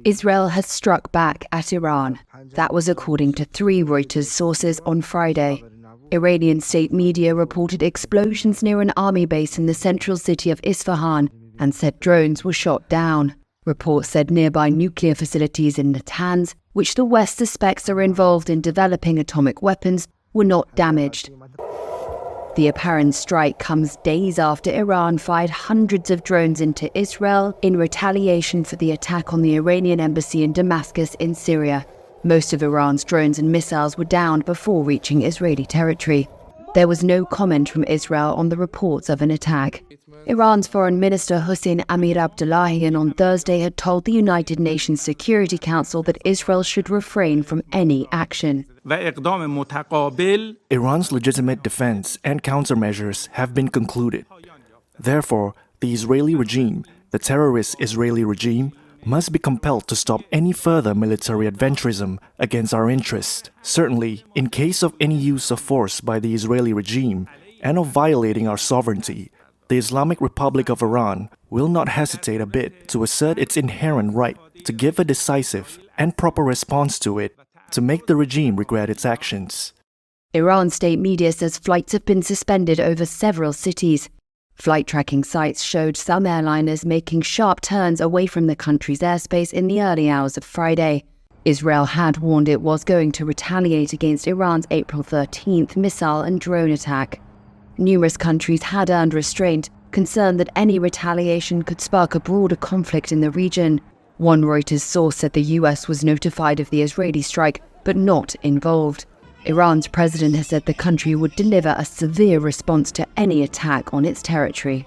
Israel has struck back at Iran. That was according to 3 Reuters sources on Friday. Iranian state media reported explosions near an army base in the central city of Isfahan and said drones were shot down. Reports said nearby nuclear facilities in Natanz, which the West suspects are involved in developing atomic weapons, were not damaged. The apparent strike comes days after Iran fired hundreds of drones into Israel in retaliation for the attack on the Iranian embassy in Damascus in Syria. Most of Iran's drones and missiles were downed before reaching Israeli territory. There was no comment from Israel on the reports of an attack. Iran's Foreign Minister Hossein Amir-Abdollahian on Thursday had told the United Nations Security Council that Israel should refrain from any action. Iran's legitimate defense and countermeasures have been concluded. Therefore, the Israeli regime, the terrorist Israeli regime, must be compelled to stop any further military adventurism against our interests. Certainly, in case of any use of force by the Israeli regime and of violating our sovereignty, the Islamic Republic of Iran will not hesitate a bit to assert its inherent right to give a decisive and proper response to it, to make the regime regret its actions. Iran state media says flights have been suspended over several cities. Flight tracking sites showed some airliners making sharp turns away from the country's airspace in the early hours of Friday. Israel had warned it was going to retaliate against Iran's April 13th missile and drone attack. Numerous countries had earned restraint, concerned that any retaliation could spark a broader conflict in the region. One Reuters source said the US was notified of the Israeli strike, but not involved. Iran's president has said the country would deliver a severe response to any attack on its territory.